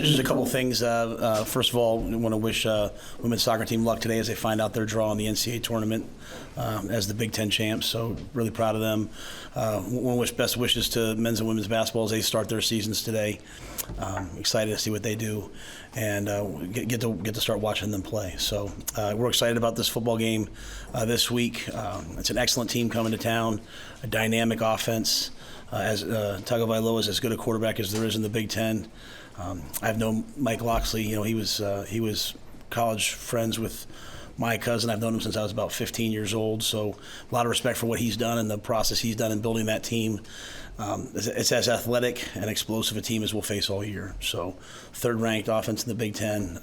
just a couple things. First of all, I want to wish women's soccer team luck today as they find out their draw in the NCAA tournament as the Big Ten champs. So really proud of them. Want to wish best wishes to men's and women's basketball as they start their seasons today. Excited to see what they do and get to start watching them play. So we're excited about this football game this week. It's an excellent team coming to town, a dynamic offense. As Tagovailoa is as good a quarterback as there is in the Big Ten. I've known Mike Loxley. He was college friends with my cousin. I've known him since I was about 15 years old. So a lot of respect for what he's done and the process he's done in building that team. It's as athletic and explosive a team as we'll face all year. So third-ranked offense in the Big Ten,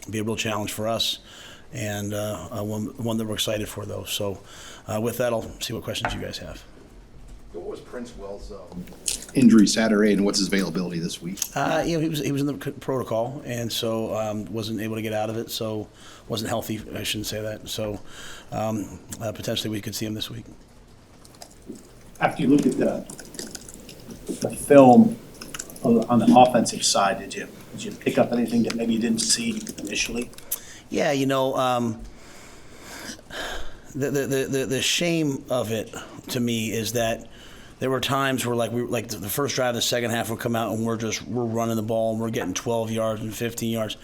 be a real challenge for us, and one that we're excited for, though. So with that, I'll see what questions you guys have. What was Prince Wells' injury Saturday, and what's his availability this week? He was in the protocol, and so wasn't able to get out of it. So wasn't healthy. I shouldn't say that. So potentially we could see him this week. After you look at the film on the offensive side, did you pick up anything that maybe you didn't see initially? Yeah, the shame of it to me is that there were times where like the first drive of the second half would come out and we're running the ball and we're getting 12 yards and 15 yards.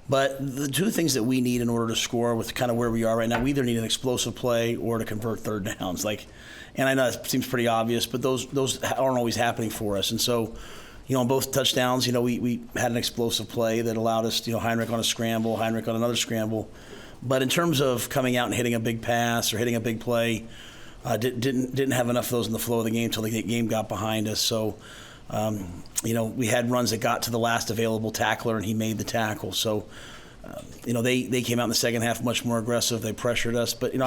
But the two things that we need in order to score with kind of where we are right now, we either need an explosive play or to convert third downs. And I know it seems pretty obvious, but those aren't always happening for us. And so, on both touchdowns, we had an explosive play that allowed us, Hinrichs on a scramble, Hinrichs on another scramble. But in terms of coming out and hitting a big pass or hitting a big play, didn't have enough of those in the flow of the game until the game got behind us. So, we had runs that got to the last available tackler, and he made the tackle. So, they came out in the second half much more aggressive. They pressured us. But,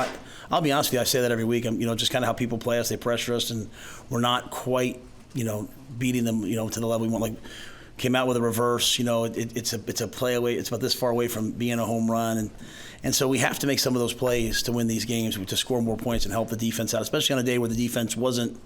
I'll be honest with you, I say that every week. Just kind of how people play us. They pressure us, and we're not quite, beating them, to the level we want. Came out with a reverse. It's a play away. It's about this far away from being a home run, and so we have to make some of those plays to win these games, to score more points and help the defense out, especially on a day where the defense wasn't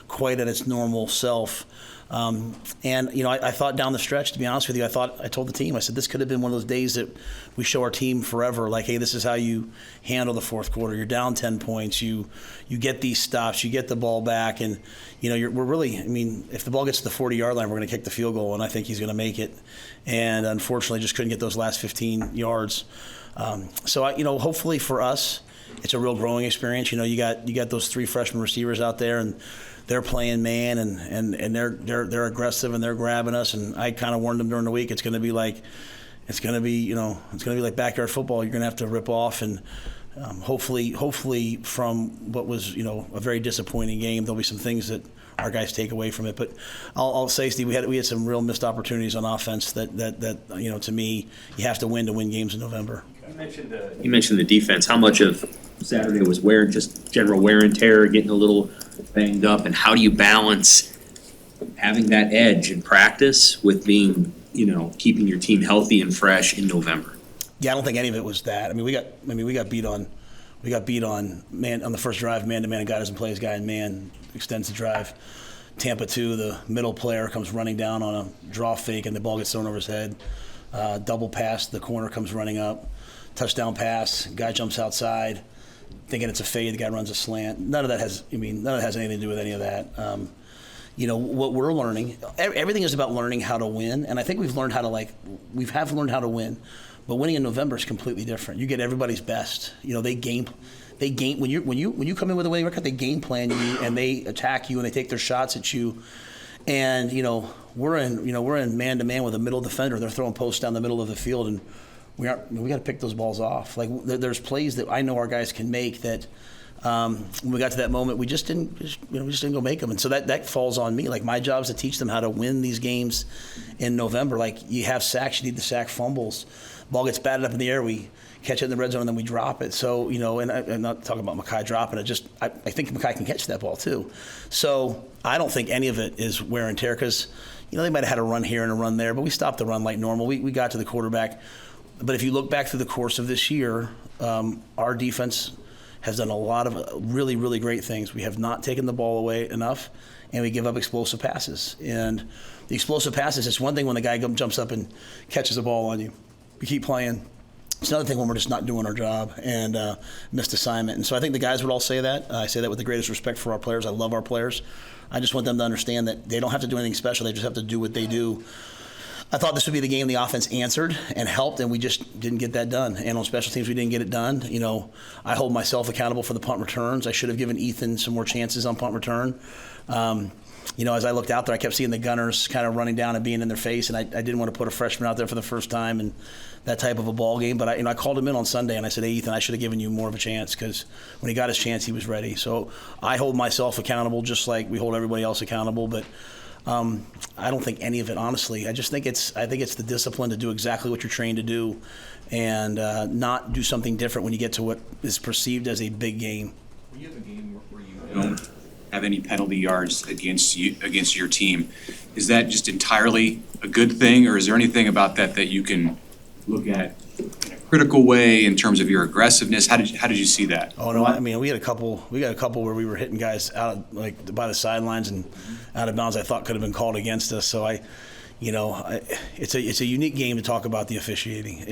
quite at its normal self. I thought down the stretch, to be honest with you, I told the team, I said, this could have been one of those days that we show our team forever, like, hey, this is how you handle the fourth quarter. You're down 10 points. You get these stops. You get the ball back. And, we're really, if the ball gets to the 40-yard line, we're going to kick the field goal, and I think he's going to make it. And unfortunately, just couldn't get those last 15 yards. So, hopefully for us, it's a real growing experience. You got those three freshman receivers out there, and they're playing man, and they're aggressive, and they're grabbing us. And I kind of warned them during the week, it's going to be like backyard football. You're going to have to rip off, and hopefully from what was a very disappointing game, there'll be some things that our guys take away from it. But I'll say, Steve, we had some real missed opportunities on offense that to me, you have to win games in November. You mentioned the defense. How much of Saturday was just general wear and tear, getting a little banged up, and how do you balance having that edge in practice with being, keeping your team healthy and fresh in November? Yeah, I don't think any of it was that. We got beat on man on the first drive, man to man, and guy doesn't play his guy in man, extends the drive. Tampa 2, the middle player comes running down on a draw fake, and the ball gets thrown over his head. Double pass, the corner comes running up. Touchdown pass, guy jumps outside, thinking it's a fade, the guy runs a slant. None of that has anything to do with any of that. What we're learning, everything is about learning how to win, and I think we've learned how to learned how to win, but winning in November is completely different. You get everybody's best. They game when you come in with a winning record, they game plan you and they attack you and they take their shots at you. And we're in man to man with a middle defender. They're throwing posts down the middle of the field, and we got to pick those balls off. There's plays that I know our guys can make that when we got to that moment, we just didn't go make them. And so that falls on me. My job is to teach them how to win these games in November. You have sacks, you need the sack fumbles. Ball gets batted up in the air, we catch it in the red zone, and then we drop it. So, and I'm not talking about Makai dropping it. I think Makai can catch that ball too. So I don't think any of it is wear and tear because, they might have had a run here and a run there, but we stopped the run like normal. We got to the quarterback. But if you look back through the course of this year, our defense has done a lot of really, really great things. We have not taken the ball away enough, and we give up explosive passes. And the explosive passes, it's one thing when the guy jumps up and catches the ball on you. We keep playing. It's another thing when we're just not doing our job and missed assignment. And so I think the guys would all say that. I say that with the greatest respect for our players. I love our players. I just want them to understand that they don't have to do anything special. They just have to do what they do. I thought this would be the game the offense answered and helped, and we just didn't get that done. And on special teams, we didn't get it done. You know, I hold myself accountable for the punt returns. I should have given Ethan some more chances on punt return. You know, as I looked out there, I kept seeing the gunners kind of running down and being in their face, and I didn't want to put a freshman out there for the first time and that type of a ball game. But I called him in on Sunday, and I said, hey, Ethan, I should have given you more of a chance, because when he got his chance, he was ready. So I hold myself accountable just like we hold everybody else accountable. But I don't think any of it, honestly. I think it's the discipline to do exactly what you're trained to do, and not do something different when you get to what is perceived as a big game. When you have a game where you don't have any penalty yards against your team, is that just entirely a good thing, or is there anything about that you can look at in a critical way in terms of your aggressiveness? How did you see that? Oh no, I mean we got a couple where we were hitting guys out of, like, by the sidelines and out of bounds. I thought could have been called against us. So it's a unique game to talk about the officiating.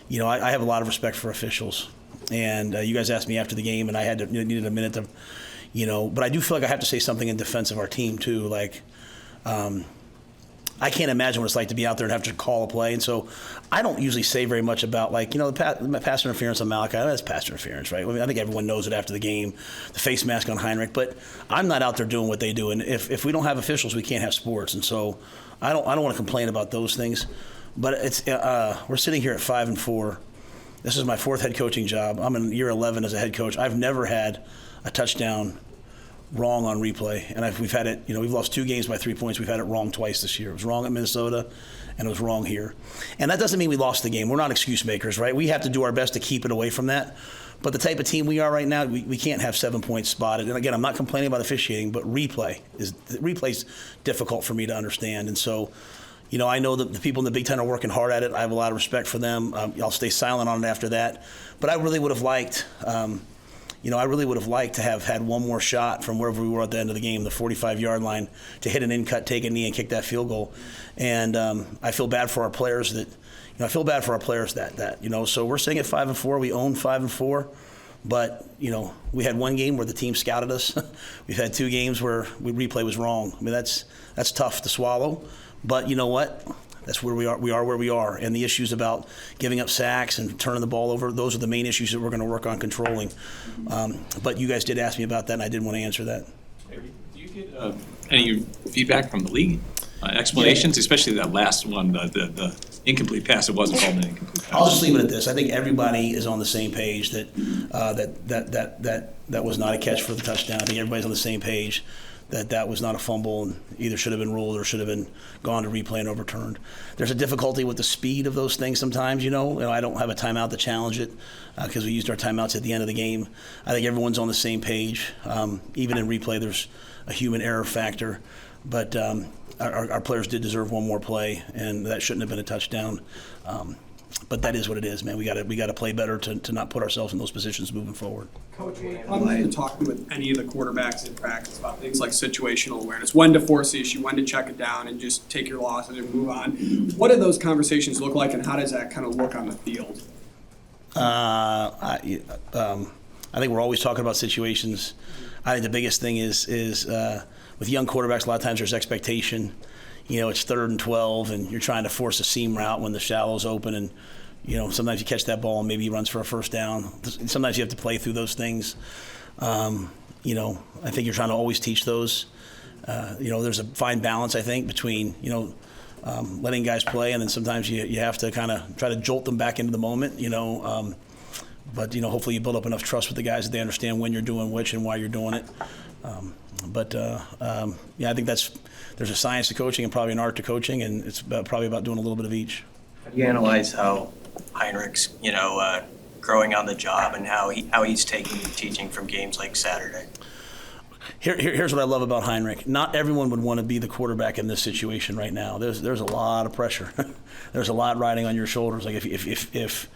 You know, I have a lot of respect for officials, and you guys asked me after the game, and I needed a minute to. You know, but I do feel like I have to say something in defense of our team too. Like, I can't imagine what it's like to be out there and have to call a play, and so I don't usually say very much about, like, you know, the pass interference on Malachi. That's pass interference, right? I mean, I think everyone knows it after the game. The face mask on Hinrichs, but I'm not out there doing what they do. And if we don't have officials, we can't have sports. And so I don't want to complain about those things. But it's we're sitting here at 5-4. This is my 4th head coaching job. I'm in year 11 as a head coach. I've never had a touchdown wrong on replay, and we've had it. You know, we've lost 2 games by 3 points. We've had it wrong twice this year. It was wrong at Minnesota, and it was wrong here. And that doesn't mean we lost the game. We're not excuse makers, right? We have to do our best to keep it away from that. But the type of team we are right now, we can't have 7 points spotted. And again, I'm not complaining about officiating, but replay's difficult for me to understand. And so, you know, I know that the people in the Big Ten are working hard at it. I have a lot of respect for them. I'll stay silent on it after that. But I really would have liked. I really would have liked to have had one more shot from wherever we were at the end of the game, the 45-yard line, to hit an in-cut, take a knee, and kick that field goal. And I feel bad for our players that, so we're sitting at 5-4. We own 5-4. But, you know, we had one game where the team scouted us. We've had 2 games where replay was wrong. I mean, that's tough to swallow. But you know what? That's where we are. We are where we are. And the issues about giving up sacks and turning the ball over, those are the main issues that we're going to work on controlling. But you guys did ask me about that, and I did want to answer that. Do you get any feedback from the league? Explanations, especially that last one, the incomplete pass. It wasn't called an incomplete pass. I'll just leave it at this. I think everybody is on the same page that was not a catch for the touchdown. I think everybody's on the same page that was not a fumble and either should have been ruled or should have been gone to replay and overturned. There's a difficulty with the speed of those things sometimes, you know. I don't have a timeout to challenge it because we used our timeouts at the end of the game. I think everyone's on the same page. Even in replay, there's a human error factor. But our players did deserve one more play, and that shouldn't have been a touchdown. But that is what it is, man. We got to play better to not put ourselves in those positions moving forward. Coach, when you're talking with any of the quarterbacks in practice about things like situational awareness, when to force the issue, when to check it down and just take your losses and move on, what do those conversations look like, and how does that kind of look on the field? I think we're always talking about situations. I think the biggest thing is with young quarterbacks, a lot of times there's expectation. You know, it's 3rd and 12, and you're trying to force a seam route when the shallow's open, and you know, sometimes you catch that ball and maybe he runs for a first down. Sometimes you have to play through those things. You know, I think you're trying to always teach those. You know, there's a fine balance, I think, between, you know, letting guys play, and then sometimes you have to kind of try to jolt them back into the moment, you know. But, you know, hopefully you build up enough trust with the guys that they understand when you're doing which and why you're doing it. I think there's a science to coaching and probably an art to coaching, and it's probably about doing a little bit of each. How do you analyze how Hinrichs, growing on the job, and how he's taking teaching from games like Saturday? Here's what I love about Hinrichs. Not everyone would want to be the quarterback in this situation right now. There's a lot of pressure. There's a lot riding on your shoulders. Like if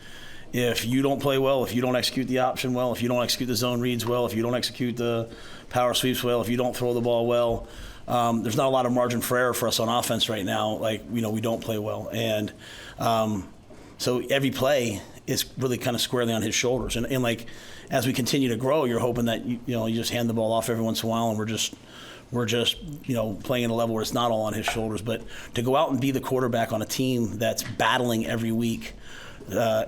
if you don't play well, if you don't execute the option well, if you don't execute the zone reads well, if you don't execute the power sweeps well, if you don't throw the ball well, there's not a lot of margin for error for us on offense right now. Like, we don't play well. And so every play is really kind of squarely on his shoulders. And like, as we continue to grow, you're hoping that, you just hand the ball off every once in a while, and we're just playing at a level where it's not all on his shoulders. But to go out and be the quarterback on a team that's battling every week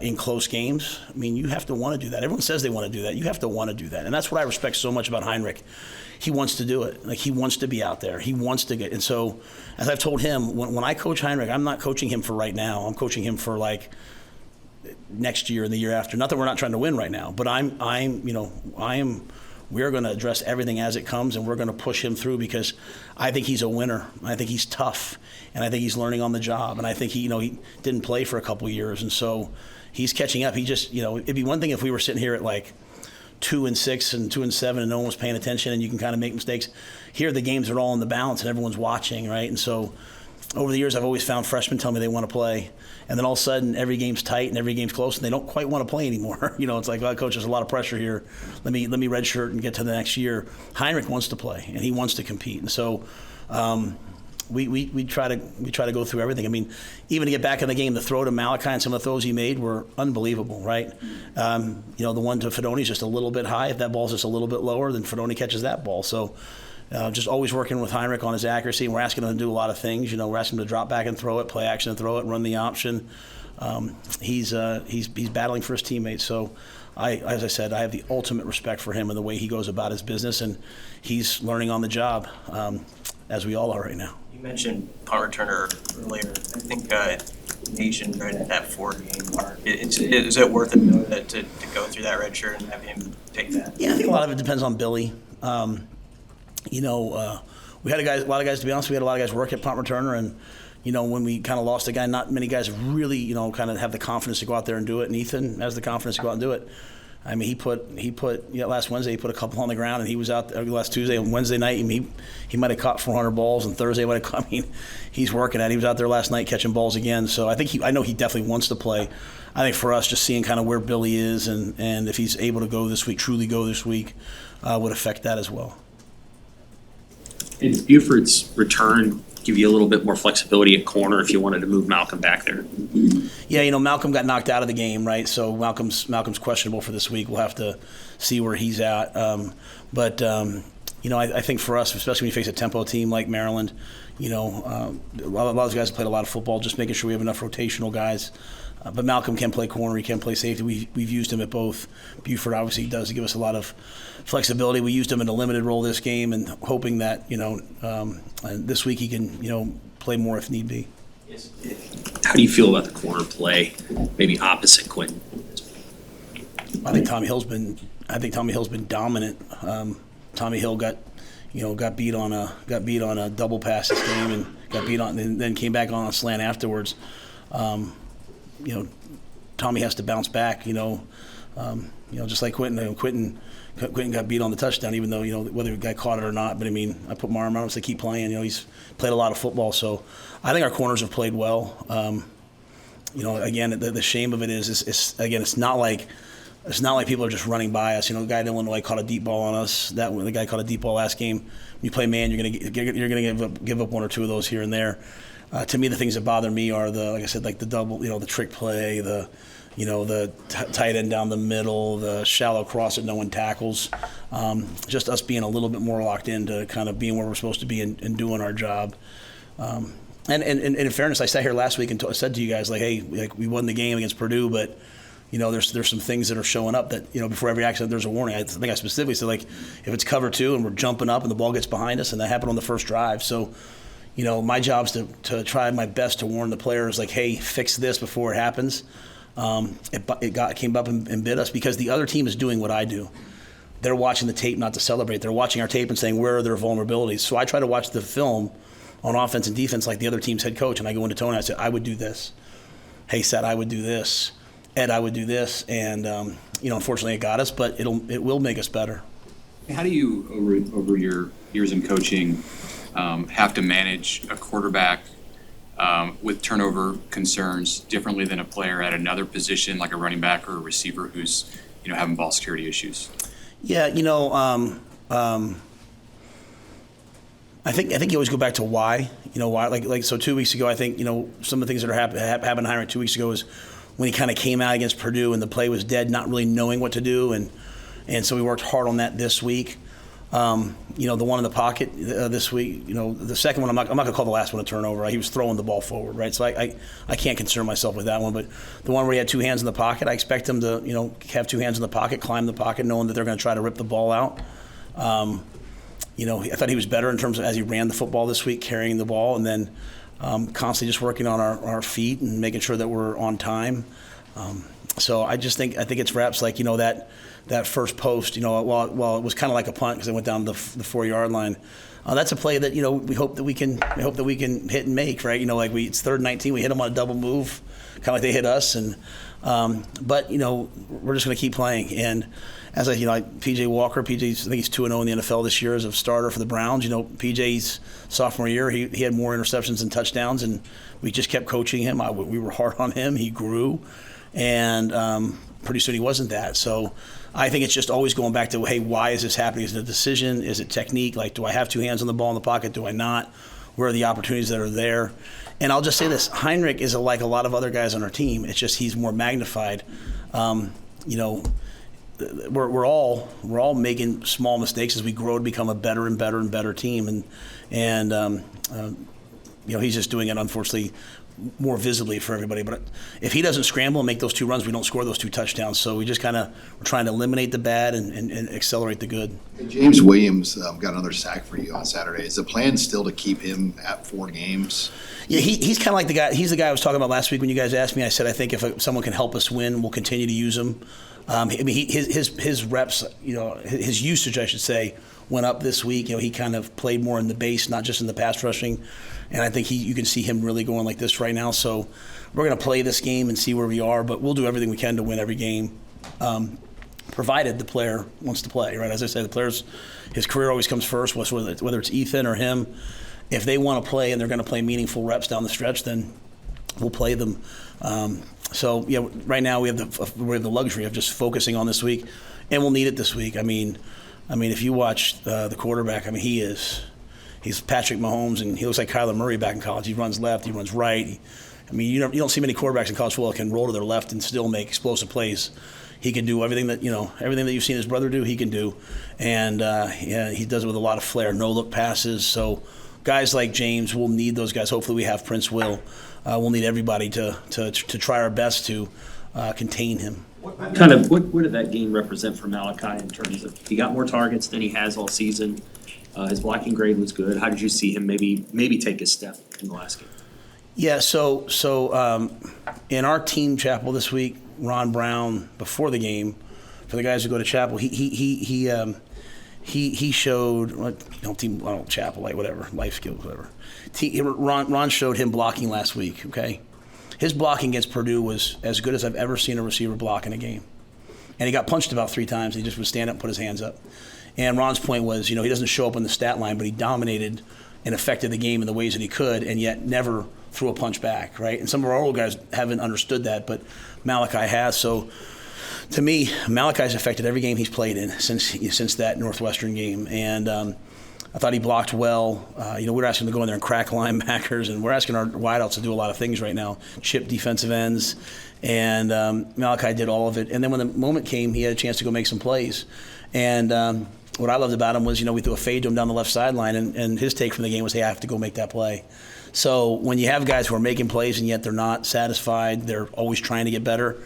in close games, I mean, you have to want to do that. Everyone says they want to do that. You have to want to do that. And that's what I respect so much about Hinrich. He wants to do it. Like, he wants to be out there. He wants to get. And so, as I've told him, when I coach Hinrich, I'm not coaching him for right now. I'm coaching him for, like, next year and the year after. Not that we're not trying to win right now, but we're going to address everything as it comes, and we're going to push him through, because I think he's a winner. I think he's tough, and I think he's learning on the job, and I think he didn't play for a couple of years, and so he's catching up. He just, it'd be one thing if we were sitting here at like 2-6 and 2-7 and no one was paying attention and you can kind of make mistakes. Here, the games are all in the balance and everyone's watching, right? And so over the years, I've always found freshmen tell me they want to play, and then all of a sudden every game's tight and every game's close and they don't quite want to play anymore. It's like, well, coach, there's a lot of pressure here. Let me redshirt and get to the next year. Hinrich wants to play and he wants to compete, and so we try to go through everything. I mean, even to get back in the game, the throw to Malachi and some of the throws he made were unbelievable, right? The one to Fedoni is just a little bit high. If that ball's just a little bit lower, then Fedoni catches that ball. So just always working with Hinrich on his accuracy, and we're asking him to do a lot of things. We're asking him to drop back and throw it, play action and throw it, run the option. He's battling for his teammates. So as I said, I have the ultimate respect for him and the way he goes about his business, and he's learning on the job, as we all are right now. You mentioned punt returner earlier. I think Nation right at that 4-game mark. Is it worth it though, to go through that red shirt and have him take that? Yeah, I think a lot of it depends on Billy. We had a lot of guys, to be honest, we had a lot of guys work at punt returner, and when we kind of lost a guy, not many guys really, kind of have the confidence to go out there and do it. And Ethan has the confidence to go out and do it. I mean, he put last Wednesday he put a couple on the ground, and he was out there last Tuesday and Wednesday night. He might have caught 400 balls, and Thursday might have caught. I mean, he's working at it. He was out there last night catching balls again. So I know he definitely wants to play. I think for us, just seeing kind of where Billy is and if he's able to go this week, truly go this week, would affect that as well. And Buford's return give you a little bit more flexibility at corner if you wanted to move Malcolm back there. Yeah, Malcolm got knocked out of the game, right? So Malcolm's questionable for this week. We'll have to see where he's at. I think for us, especially when you face a tempo team like Maryland, a lot of those guys have played a lot of football, just making sure we have enough rotational guys. But Malcolm can play corner, he can play safety. We've used him at both. Buford obviously does give us a lot of flexibility. We used him in a limited role this game, and hoping that this week he can play more if need be. How do you feel about the corner play, maybe opposite Quentin? I think Tommy Hill's been dominant. Tommy Hill got beat on a double pass this game, and got beat on, and then came back on a slant afterwards. Tommy has to bounce back, just like Quentin. Quentin got beat on the touchdown, even though, whether the guy caught it or not. But, I put my arm around him to keep playing. He's played a lot of football. So I think our corners have played well. Again, the shame of it is it's not like people are just running by us. The guy in Illinois caught a deep ball on us. The guy caught a deep ball last game. When you play man, you're gonna give up one or two of those here and there. To me, the things that bother me are the double, the trick play, the tight end down the middle, the shallow cross that no one tackles. Just us being a little bit more locked into kind of being where we're supposed to be and doing our job. And in fairness, I sat here last week and said to you guys, hey, we won the game against Purdue, but there's some things that are showing up that, before every accident there's a warning. I think I specifically said, if it's cover 2 and we're jumping up and the ball gets behind us, and that happened on the first drive. So, my job's to try my best to warn the players, hey, fix this before it happens. It came up and bit us, because the other team is doing what I do. They're watching the tape not to celebrate. They're watching our tape and saying, where are their vulnerabilities? So I try to watch the film on offense and defense like the other team's head coach, and I go into Tony, I say, I would do this. Hey, Seth, I would do this. Ed, I would do this. And, unfortunately it got us, but it will make us better. How do you, over your years in coaching, have to manage a quarterback with turnover concerns differently than a player at another position, like a running back or a receiver who's, having ball security issues? Yeah, I think you always go back to why. Why? Like so 2 weeks ago, I think some of the things that happened to Hinrichs 2 weeks ago was when he kind of came out against Purdue and the play was dead, not really knowing what to do, and so we worked hard on that this week. The one in the pocket this week, the second one, I'm not going to call the last one a turnover. He was throwing the ball forward, right? So I can't concern myself with that one. But the one where he had two hands in the pocket, I expect him to, have two hands in the pocket, climb the pocket, knowing that they're going to try to rip the ball out. I thought he was better in terms of as he ran the football this week, carrying the ball, and then constantly just working on our feet and making sure that we're on time. So I think it's reps like, that first post, while it was kind of like a punt because it went down to the 4-yard line. That's a play that, we hope that we can hit and make, right? It's 3rd and 19, we hit them on a double move, kind of like they hit us. And, but, we're just going to keep playing. And as PJ Walker, I think he's 2-0 in the NFL this year as a starter for the Browns. PJ's sophomore year, he had more interceptions than touchdowns, and we just kept coaching him. We were hard on him. He grew. And pretty soon he wasn't that. So I think it's just always going back to, hey, why is this happening? Is it a decision? Is it technique? Like, do I have two hands on the ball in the pocket? Do I not? Where are the opportunities that are there? And I'll just say this, Hinrichs is like a lot of other guys on our team. It's just he's more magnified. We're all making small mistakes as we grow to become a better and better and better team. And he's just doing it, unfortunately, more visibly for everybody. But if he doesn't scramble and make those two runs, we don't score those two touchdowns. So we just we're trying to eliminate the bad and accelerate the good. James Williams got another sack for you on Saturday. Is the plan still to keep him at 4 games? Yeah, he's kind of like the guy. He's the guy I was talking about last week when you guys asked me. I said I think if someone can help us win, we'll continue to use him. His reps, his usage, I should say, went up this week. He kind of played more in the base, not just in the pass rushing. And I think you can see him really going like this right now. So we're going to play this game and see where we are, but we'll do everything we can to win every game, provided the player wants to play, right? As I said, his career always comes first, whether it's Ethan or him. If they want to play and they're going to play meaningful reps down the stretch, then we'll play them. So yeah, right now we have the luxury of just focusing on this week, and we'll need it this week. I mean, if you watch the quarterback, he's Patrick Mahomes, and he looks like Kyler Murray back in college. He runs left, he runs right. You don't see many quarterbacks in college football that can roll to their left and still make explosive plays. He can do everything that you've seen his brother do. He can do, and he does it with a lot of flair. No look passes. So guys like James, we'll need those guys. Hopefully, we have Prince Will. We'll need everybody to try our best to contain him. What did that game represent for Malachi in terms of he got more targets than he has all season? His blocking grade was good. How did you see him maybe take a step in the last game? Yeah, so in our team chapel this week, Ron Brown, before the game, for the guys who go to chapel, he showed chapel, like whatever, life skills, whatever. Ron showed him blocking last week. Okay, his blocking against Purdue was as good as I've ever seen a receiver block in a game, and he got punched about 3 times. And he just would stand up and put his hands up. And Ron's point was, he doesn't show up on the stat line, but he dominated and affected the game in the ways that he could, and yet never threw a punch back, right? And some of our old guys haven't understood that, but Malachi has. So to me, Malachi's affected every game he's played in since that Northwestern game. And I thought he blocked well. We're asking him to go in there and crack linebackers, and we're asking our wideouts to do a lot of things right now, chip defensive ends. And Malachi did all of it. And then when the moment came, he had a chance to go make some plays. And what I loved about him was, we threw a fade to him down the left sideline, and his take from the game was, hey, I have to go make that play. So when you have guys who are making plays and yet they're not satisfied, they're always trying to get better.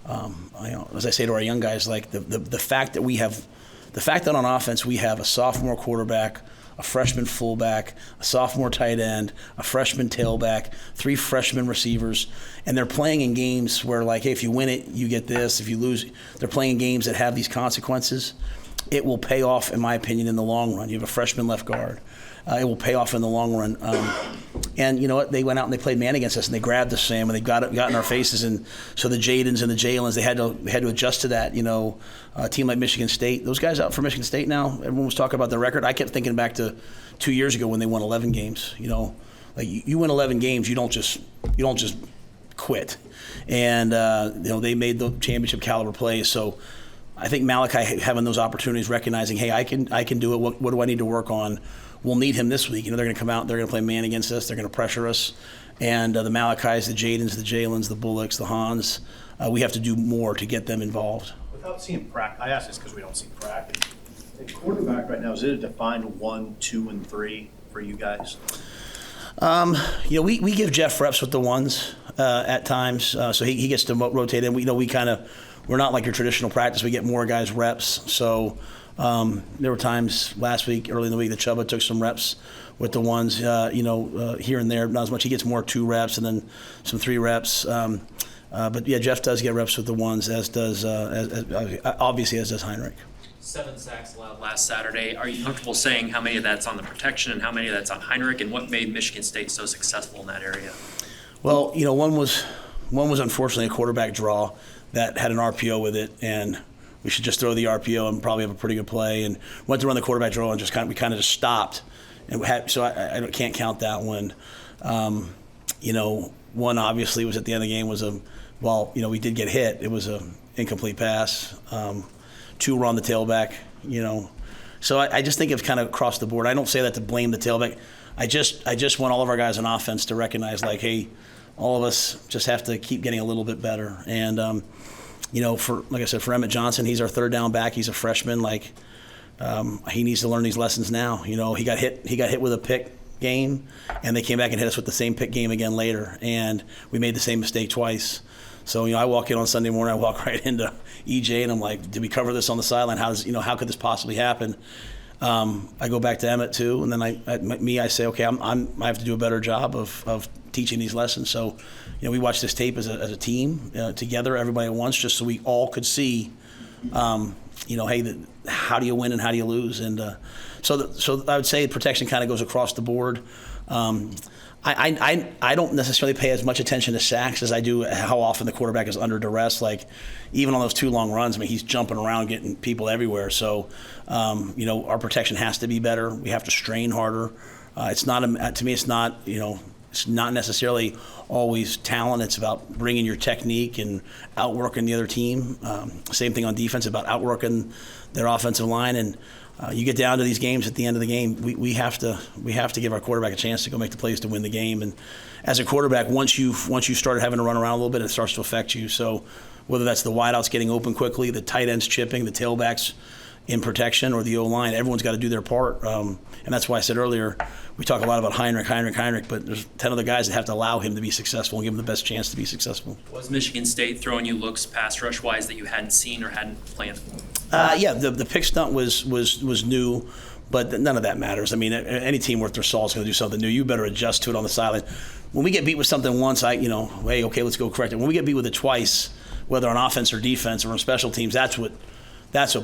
As I say to our young guys, like the fact that on offense we have a sophomore quarterback, a freshman fullback, a sophomore tight end, a freshman tailback, 3 freshman receivers, and they're playing in games where, like, hey, if you win it, you get this. If you lose, they're playing in games that have these consequences. It will pay off, in my opinion, in the long run. You have a freshman left guard. It will pay off in the long run. And you know what? They went out and they played man against us, and they grabbed us, Sam, and they got in our faces. And so the Jadens and the Jalen's, they had to adjust to that. A team like Michigan State, those guys out for Michigan State now, everyone was talking about their record. I kept thinking back to 2 years ago when they won 11 games. like you win 11 games, you don't just quit. And they made the championship caliber plays. So I think Malachi having those opportunities, recognizing, hey, I can do it. What do I need to work on? We'll need him this week. They're going to come out. They're going to play man against us. They're going to pressure us. And the Malachis, the Jadens, the Jalen's, the Bullocks, the Hans, we have to do more to get them involved. Without seeing practice, I ask this because we don't see practice. The quarterback right now, is it a defined 1, 2, and 3 for you guys? We give Jeff reps with the ones at times, so he gets to rotate in. We're not like your traditional practice. We get more guys reps. So there were times last week, early in the week, that Chubba took some reps with the ones, here and there, not as much. He gets more 2 reps and then some 3 reps. But yeah, Jeff does get reps with the ones, as does obviously as does Hinrich. 7 sacks allowed last Saturday. Are you comfortable saying how many of that's on the protection and how many of that's on Hinrich, and what made Michigan State so successful in that area? Well, one was unfortunately a quarterback draw that had an RPO with it, and we should just throw the RPO and probably have a pretty good play. And went to run the quarterback draw and we kind of just stopped, and I can't count that one. One obviously was at the end of the game we did get hit. It was an incomplete pass. 2 were on the tailback. So I just think it's kind of across the board. I don't say that to blame the tailback. I just want all of our guys on offense to recognize, like, hey, all of us just have to keep getting a little bit better. And like I said, for Emmett Johnson, he's our 3rd down back. He's a freshman. Like, he needs to learn these lessons now. He got hit with a pick game, and they came back and hit us with the same pick game again later, and we made the same mistake twice. So I walk in on Sunday morning, I walk right into EJ, and I'm like, did we cover this on the sideline? How could this possibly happen? I go back to Emmett too, and then I say, okay, I have to do a better job of teaching these lessons. So we watched this tape as a team together, everybody at once, just so we all could see, hey, how do you win and how do you lose? And so I would say protection kind of goes across the board. I don't necessarily pay as much attention to sacks as I do how often the quarterback is under duress. Like, even on those 2 long runs, he's jumping around, getting people everywhere. So, our protection has to be better. We have to strain harder. To me, it's not necessarily always talent. It's about bringing your technique and outworking the other team. Same thing on defense, about outworking their offensive line. And you get down to these games, at the end of the game, we have to give our quarterback a chance to go make the plays to win the game. And as a quarterback, once you started having to run around a little bit, it starts to affect you. So whether that's the wideouts getting open quickly, the tight ends chipping, the tailbacks in protection, or the O-line, everyone's got to do their part. And that's why I said earlier, we talk a lot about Hinrich, but there's 10 other guys that have to allow him to be successful and give him the best chance to be successful. Was Michigan State throwing you looks pass rush-wise that you hadn't seen or hadn't planned? The pick stunt was new, but none of that matters. Any team worth their salt is going to do something new. You better adjust to it on the sideline. When we get beat with something once, hey, okay, let's go correct it. When we get beat with it twice, whether on offense or defense or on special teams, that's what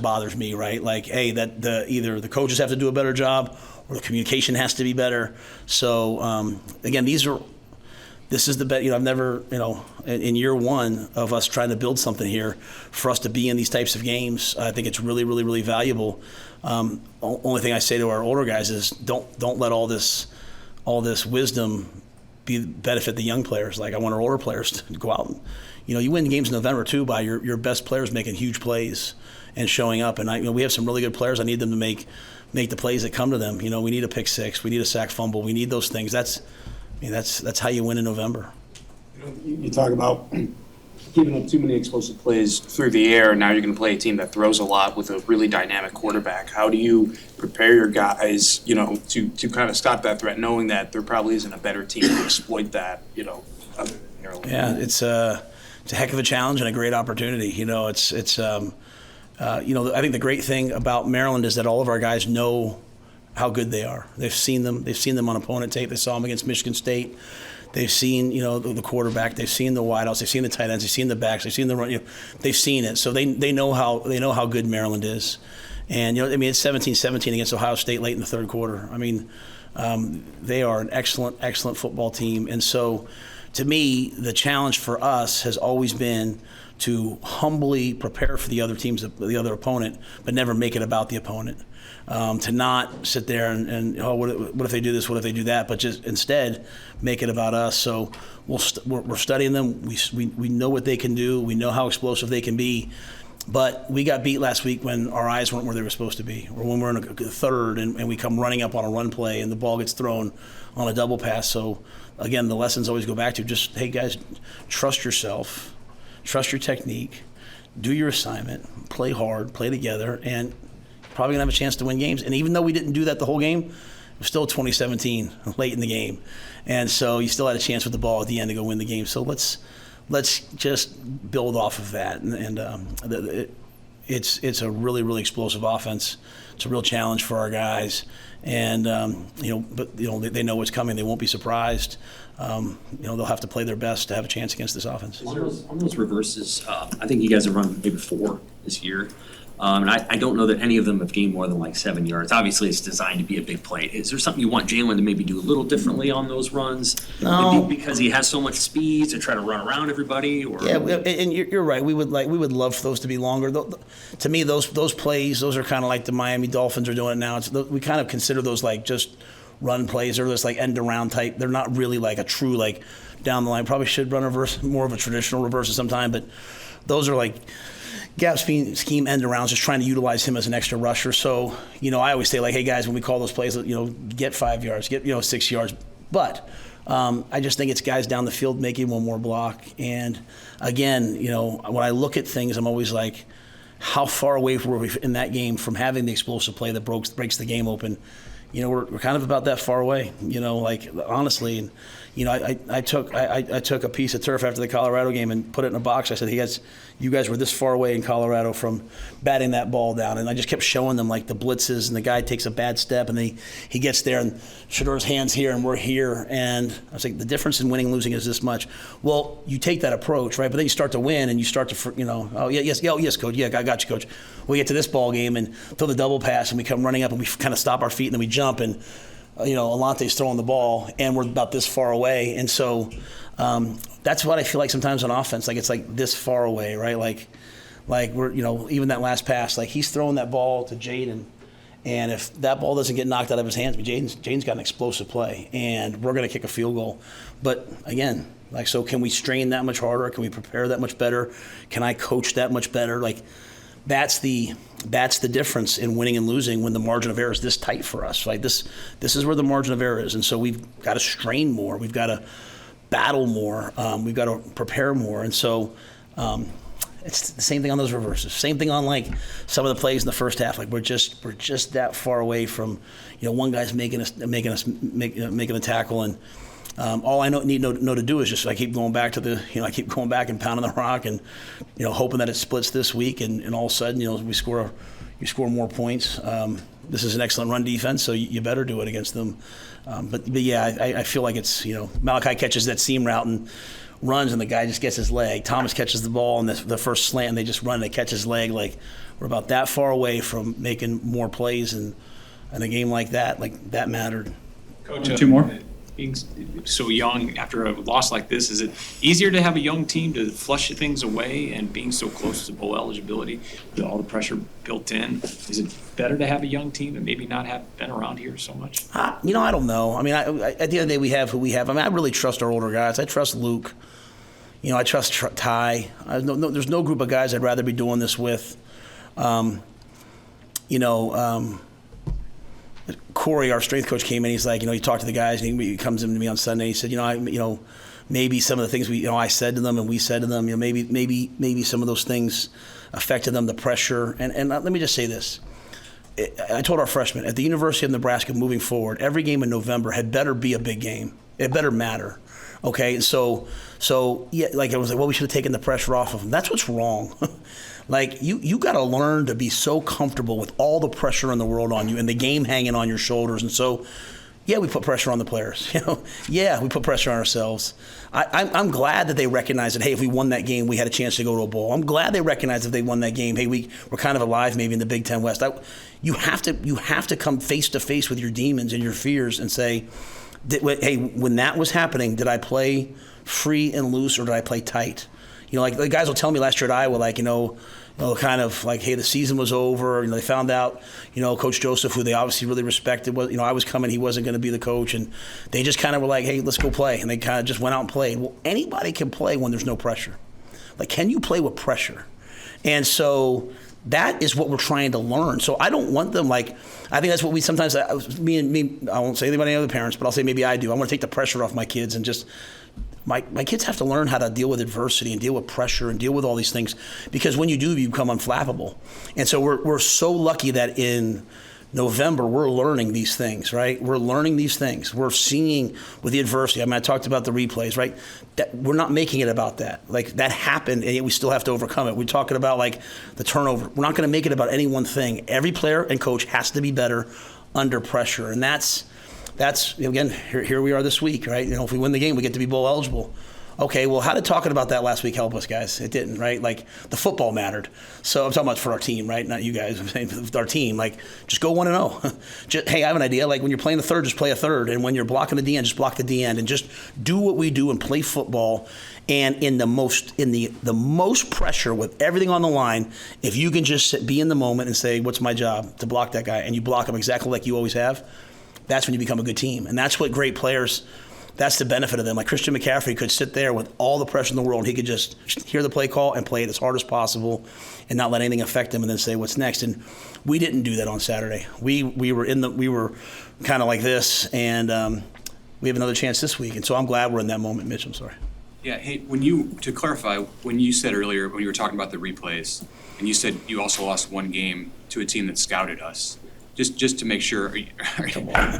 bothers me, right? Like, hey, either the coaches have to do a better job or the communication has to be better. So again, this is the bet. I've never, in year one of us trying to build something here, for us to be in these types of games, I think it's really, really, really valuable. Only thing I say to our older guys is don't let all this wisdom benefit the young players. Like, I want our older players to go out and, you win games in November too by your best players making huge plays and showing up. And we have some really good players. I need them to make the plays that come to them. We need a pick six. We need a sack fumble. We need those things. That's how you win in November. You talk about giving up too many explosive plays through the air, and now you're going to play a team that throws a lot with a really dynamic quarterback. How do you prepare your guys, to kind of stop that threat, knowing that there probably isn't a better team to exploit that, other than Maryland? Yeah, it's a heck of a challenge and a great opportunity. I think the great thing about Maryland is that all of our guys know how good they are. They've seen them on opponent tape. They saw them against Michigan State. They've seen, the quarterback. They've seen the wideouts. They've seen the tight ends. They've seen the backs. They've seen the run. They've seen it. So they know how good Maryland is. And it's 17-17 against Ohio State late in the third quarter. They are an excellent football team. And so, to me, the challenge for us has always been to humbly prepare for the other teams, the other opponent, but never make it about the opponent. To not sit there and what if they do this, what if they do that, but just instead make it about us. So we're studying them. We know what they can do. We know how explosive they can be. But we got beat last week when our eyes weren't where they were supposed to be, or when we're in a third and we come running up on a run play and the ball gets thrown on a double pass. So, again, the lessons always go back to just, hey, guys, trust yourself, trust your technique, do your assignment, play hard, play together, and you're probably going to have a chance to win games. And even though we didn't do that the whole game, it was still 2017 late in the game. And so you still had a chance with the ball at the end to go win the game. So let's just build off of that, it's a really, really explosive offense. It's a real challenge for our guys, and they know what's coming. They won't be surprised. They'll have to play their best to have a chance against this offense. On those reverses, I think you guys have run maybe 4 this year. And I don't know that any of them have gained more than like 7 yards. Obviously, it's designed to be a big play. Is there something you want Jalen to maybe do a little differently on those runs? No. Because he has so much speed to try to run around everybody? Or? Yeah, and you're right. We would love for those to be longer. To me, those plays, those are kind of like the Miami Dolphins are doing it now. We kind of consider those like just run plays or just like end around type. They're not really like a true like down the line. Probably should run reverse, more of a traditional reverse at some time, but those are like gap scheme end arounds, just trying to utilize him as an extra rusher. So, I always say like, hey guys, when we call those plays, get 5 yards, get 6 yards. But I just think it's guys down the field making one more block. And again, when I look at things, I'm always like, how far away were we in that game from having the explosive play that breaks the game open? We're kind of about that far away. Honestly, and I took a piece of turf after the Colorado game and put it in a box. I said, hey guys, you guys were this far away in Colorado from batting that ball down. And I just kept showing them like the blitzes, and the guy takes a bad step and he gets there and Shador's hand's here and we're here. And I was like, the difference in winning and losing is this much. Well, you take that approach, right? But then you start to win and you start to, yes, coach. Yeah, I got you, coach. We get to this ball game and throw the double pass and we come running up and we kind of stop our feet and then we jump and Alante's throwing the ball and we're about this far away. And so that's what I feel like sometimes on offense. Like it's like this far away, right? Like we're, even that last pass, like he's throwing that ball to Jaden. And if that ball doesn't get knocked out of his hands, Jaden's got an explosive play and we're going to kick a field goal. But again, so can we strain that much harder? Can we prepare that much better? Can I coach that much better? That's the difference in winning and losing when the margin of error is this tight for us. Like this is where the margin of error is, and so we've got to strain more. We've got to battle more. We've got to prepare more, and so it's the same thing on those reverses. Same thing on like some of the plays in the first half. Like we're just that far away from one guy's making a tackle and. All I know to do is just I keep going back to I keep going back and pounding the rock and hoping that it splits this week and all of a sudden you score more points. This is an excellent run defense, so you better do it against them. But yeah, I feel like it's Malachi catches that seam route and runs and the guy just gets his leg. Thomas catches the ball and the first slant and they just run and they catch his leg. Like we're about that far away from making more plays and a game like that mattered. Coach, 2 more. Being so young after a loss like this, is it easier to have a young team to flush things away and being so close to bowl eligibility with all the pressure built in? Is it better to have a young team and maybe not have been around here so much? I don't know. I mean, at the end of the day, we have who we have. I mean, I really trust our older guys. I trust Luke. I trust Ty. There's no group of guys I'd rather be doing this with. Corey, our strength coach, came in. He's like, he talked to the guys, and he comes in to me on Sunday. He said, maybe some of the things I said to them and we said to them, maybe some of those things affected them, the pressure. And let me just say this. I told our freshmen at the University of Nebraska moving forward, every game in November had better be a big game. It better matter. Okay, so yeah, like I was like, well, we should have taken the pressure off of them. That's what's wrong. Like you got to learn to be so comfortable with all the pressure in the world on you and the game hanging on your shoulders. And so, yeah, we put pressure on the players. Yeah, we put pressure on ourselves. I'm glad that they recognize that. Hey, if we won that game, we had a chance to go to a bowl. I'm glad they recognize if they won that game. Hey, we're kind of alive maybe in the Big Ten West. You have to come face to face with your demons and your fears and say, Hey, when that was happening, did I play free and loose or did I play tight? You know, like the guys will tell me last year at Iowa, like, kind of like, hey, the season was over. You know, they found out, Coach Joseph, who they obviously really respected, was, I was coming, he wasn't going to be the coach, and they just kind of were like, hey, let's go play, and they kind of just went out and played. Well, anybody can play when there's no pressure. Like, can you play with pressure? And so that is what we're trying to learn. So I don't want them, like, I think that's what we sometimes, me, I won't say anybody other parents, but I'll say maybe I do. I want to take the pressure off my kids and just, my kids have to learn how to deal with adversity and deal with pressure and deal with all these things, because when you do, you become unflappable. And so we're so lucky that in November, we're learning these things, right? We're learning these things. We're seeing with the adversity. I mean, I talked about the replays, right? That we're not making it about that. Like, that happened, and yet we still have to overcome it. We're talking about, like, the turnover. We're not going to make it about any one thing. Every player and coach has to be better under pressure, and that's again, here we are this week, right? If we win the game, we get to be bowl eligible. Okay, well, how did talking about that last week help us, guys? It didn't, right? Like, the football mattered. So I'm talking about for our team, right? Not you guys. I'm saying for our team. Like, just go 1-0. Hey, I have an idea. Like, when you're playing the third, just play a third. And when you're blocking the D end, just block the D end. And just do what we do and play football. And in the most pressure with everything on the line, if you can just be in the moment and say, what's my job? To block that guy. And you block him exactly like you always have. That's when you become a good team. And that's what great players, that's the benefit of them. Like, Christian McCaffrey could sit there with all the pressure in the world, and he could just hear the play call and play it as hard as possible and not let anything affect him and then say what's next. And we didn't do that on Saturday. We were kind of like this, and we have another chance this week. And so I'm glad we're in that moment. Mitch, I'm sorry. Yeah, hey, to clarify, when you said earlier, when you were talking about the replays, and you said you also lost one game to a team that scouted us, just to make sure, I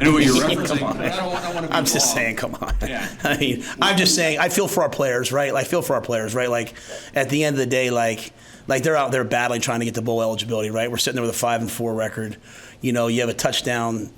know what you're referencing. I don't want to be I'm just wrong. saying, come on. Yeah. I mean, I'm just saying, I feel for our players, right? I feel for our players, right? Like, at the end of the day, like they're out there battling, trying to get to bowl eligibility, right? We're sitting there with a 5-4 record. You have a touchdown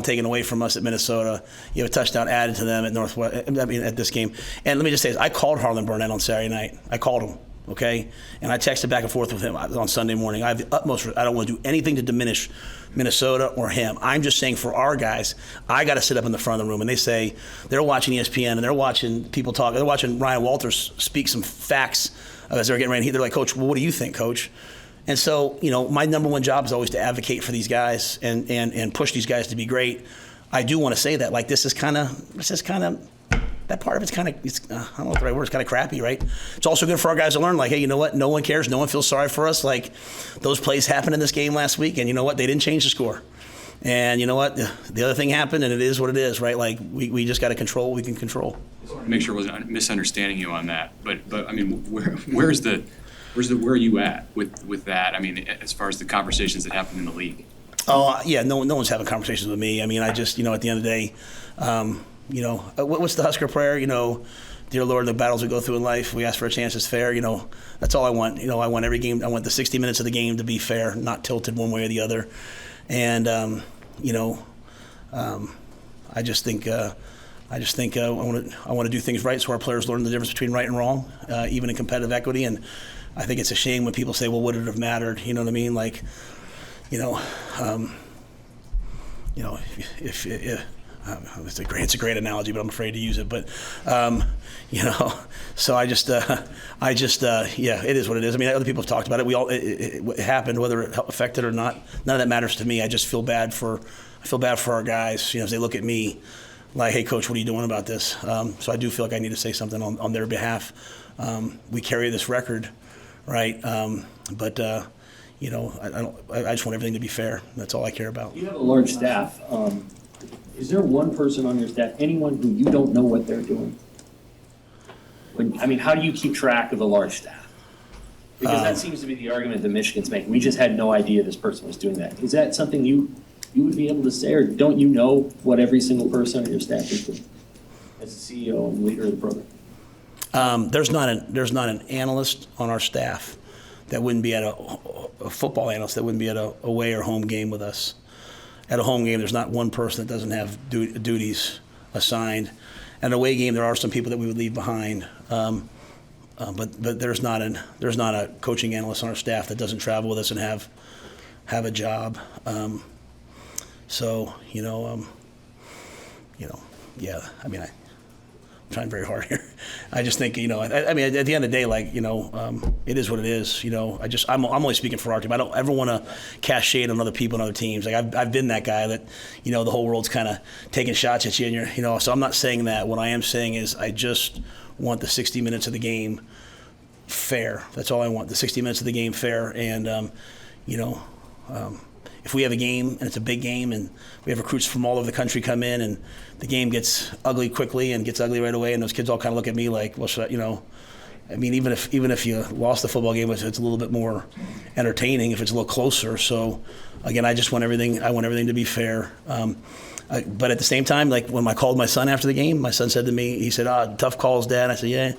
taken away from us at Minnesota. You have a touchdown added to them at at this game. And let me just say this, I called Harlan Burnett on Saturday night. I called him. Okay, and I texted back and forth with him on Sunday morning. I have the utmost. I don't want to do anything to diminish Minnesota or him. I'm just saying, for our guys, I got to sit up in the front of the room, and they say they're watching ESPN and they're watching people talk. They're watching Ryan Walters speak some facts as they're getting ready. They're like, Coach, well, what do you think, Coach? And so, my number one job is always to advocate for these guys and push these guys to be great. I do want to say that, like, this is kind of. That part of it's kind of, I don't know what the right word is, kind of crappy, right? It's also good for our guys to learn, like, hey, you know what? No one cares. No one feels sorry for us. Like, those plays happened in this game last week, and you know what? They didn't change the score. And you know what? The other thing happened, and it is what it is, right? Like, we just got to control what we can control. Make sure I wasn't misunderstanding you on that, but I mean, where are you at with that? I mean, as far as the conversations that happen in the league. Oh yeah, no one's having conversations with me. I mean, I just, at the end of the day. What's the Husker prayer? Dear Lord, the battles we go through in life, we ask for a chance it's fair. That's all I want. I want every game. I want the 60 minutes of the game to be fair, not tilted one way or the other. And I just think I want to do things right, so our players learn the difference between right and wrong, even in competitive equity. And I think it's a shame when people say, "Well, would it have mattered?" You know what I mean? Like, if it's a great analogy, but I'm afraid to use it. But so I just yeah, it is what it is. I mean, other people have talked about it. It happened, whether it affected or not. None of that matters to me. I just feel bad for our guys. As they look at me, like, hey, Coach, what are you doing about this? So I do feel like I need to say something on their behalf. We carry this record, right? But I just want everything to be fair. That's all I care about. You have a large staff. Is there one person on your staff, anyone who you don't know what they're doing? How do you keep track of a large staff? Because that seems to be the argument that Michigan's making. We just had no idea this person was doing that. Is that something you would be able to say, or don't you know what every single person on your staff is doing as the CEO and leader of the program? There's not an analyst on our staff that wouldn't be at a football analyst that wouldn't be at a away or home game with us. At a home game, there's not one person that doesn't have duties assigned. At an away game, there are some people that we would leave behind, but there's not a coaching analyst on our staff that doesn't travel with us and have a job. yeah, I mean, I'm trying very hard here. I just think, you know, I mean, at the end of the day, like, you know, it is what it is. You know, I'm only speaking for our team. I don't ever want to cast shade on other people and other teams. Like, I've been that guy that, you know, the whole world's kind of taking shots at you, and you know, so I'm not saying that. What I am saying is I just want the 60 minutes of the game fair. That's all I want, the 60 minutes of the game fair. And, you know, if we have a game and it's a big game and we have recruits from all over the country come in and the game gets ugly quickly and gets ugly right away, and those kids all kind of look at me like, well, should I, you know, I mean, even if you lost the football game, it's a little bit more entertaining if it's a little closer. So again, I just want everything. I want everything to be fair. But at the same time, like when I called my son after the game, my son said to me, he said, tough calls, Dad. I said, yeah.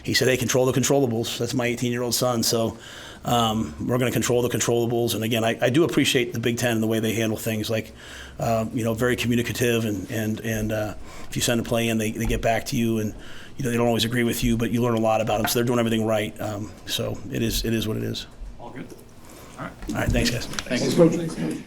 He said, hey, control the controllables. That's my 18-year-old son. So we're going to control the controllables. And again, I do appreciate the Big Ten and the way they handle things. Like, you know, very communicative. And if you send a play in, they get back to you. And, you know, they don't always agree with you, but you learn a lot about them. So they're doing everything right. So it is what it is. All good. All right, thanks, guys. Thanks. Coach.